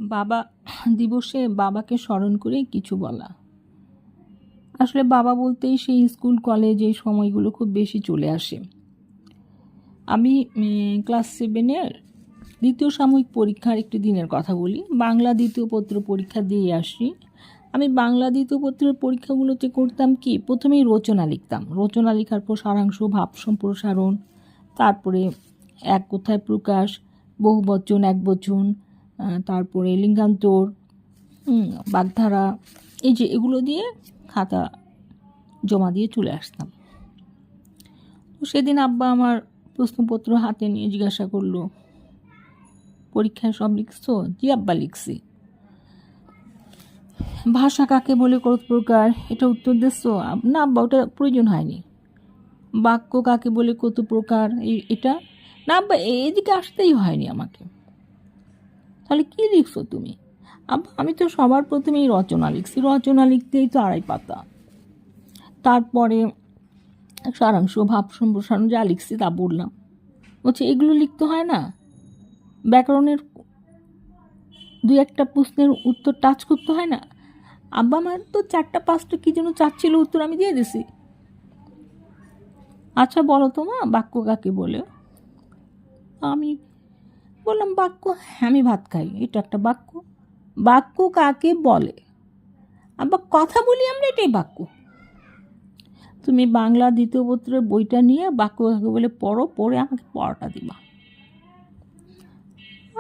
বাবা দিবসে বাবাকে স্মরণ করে কিছু বলা। আসলে বাবা বলতেই সেই স্কুল কলেজ এই সময়গুলো খুব বেশি চলে আসে। আমি ক্লাস 7-এর দ্বিতীয় সাময়িক পরীক্ষার একটি দিনের কথা বলি। বাংলা দ্বিতীয় পত্র পরীক্ষা দিয়ে আসি। আমি বাংলা দ্বিতীয় পত্রের পরীক্ষাগুলোতে করতাম কি, প্রথমেই রচনা লিখতাম। রচনা লেখার পর সারাংশ, ভাব সম্প্রসারণ, তারপরে এক কথায় প্রকাশ, বহুবচন, একবচন, তারপরে লিঙ্গান্তর, বাগধারা, এই যে এগুলো দিয়ে খাতা জমা দিয়ে চলে আসতাম। তো সেদিন আব্বা আমার প্রশ্নপত্র হাতে নিয়ে জিজ্ঞাসা করলো, পরীক্ষায় সব লিখছো? জি আব্বা, লিখছি। ভাষা কাকে বলে, কত প্রকার, এটা উত্তর দিচ্ছ? না আব্বা, ওটা প্রয়োজন হয়নি। বাক্য কাকে বলে, কত প্রকার, এটা না আব্বা, এদিকে আসতেই হয়নি আমাকে। তাহলে কি লিখছো তুমি? আব্বা আমি তো সবার প্রথমেই রচনা লিখছি। রচনা লিখতেই তো 2.5 পাতা। তারপরে সারাংশ, ভাব সম্প্রসারণ, যা লিখছি তা বললাম। বলছে এগুলো লিখতে হয় না? ব্যাকরণের 2-1টা প্রশ্নের উত্তর টাচ করতে হয় না? আব্বা আমার তো 4টা-5টা কি যেন চাচ্ছিল, উত্তর আমি দিয়ে দিছি। আচ্ছা বলো তো মা, বাক্য কাকে বলে? আমি বললাম বাক্য, আমি ভাত খাই, এটা একটা বাক্য। বাক্য কাকে বলে? আব্বা কথা বলি আমরা, এটাই বাক্য। তুমি বাংলা দ্বিতীয় পত্রের বইটা নিয়ে বাক্য কাকে বলে পড়ো, পড়ে আমাকে পড়াটা দিবা।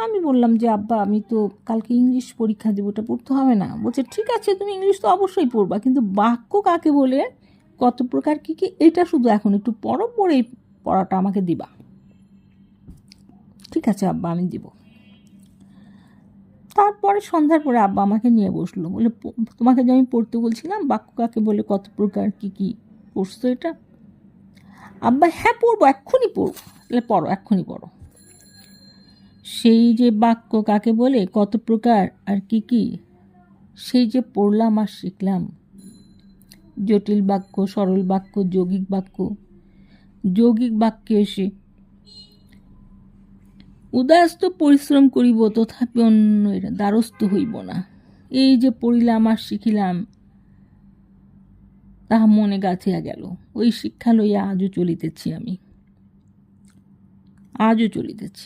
আমি বললাম যে আব্বা আমি তো কালকে ইংলিশ পরীক্ষা দেবো, ওটা পড়তে হবে না? বলছে ঠিক আছে, তুমি ইংলিশ তো অবশ্যই পড়বা, কিন্তু বাক্য কাকে বলে, কত প্রকার কী কী, এটা শুধু এখন একটু পড়ো, পড়ে পড়াটা আমাকে দিবা। ঠিক আছে আব্বা, আমি দিব। তারপরে সন্ধ্যার পরে আব্বা আমাকে নিয়ে বসলো, বলে তোমাকে যে আমি পড়তে বলছিলাম বাক্য কাকে বলে, কত প্রকার কী কী, পড়ছো এটা? আব্বা হ্যাঁ পড়বো, এক্ষুনি পড়বো। তাহলে পড়ো, এক্ষুনি পড়ো। সেই যে বাক্য কাকে বলে, কত প্রকার আর কি কি, সেই যে পড়লাম আর শিখলাম। জটিল বাক্য, সরল বাক্য, যৌগিক বাক্য। যৌগিক বাক্যে এসে উদয়াস্ত পরিশ্রম করিব, তথাপি অন্য এরা দ্বারস্থ হইব না। এই যে পড়িলাম আর শিখিলাম, তাহা মনে গাঁথিয়া গেল। ওই শিক্ষা লইয়া আজও চলিতেছি, আমি আজও চলিতেছি।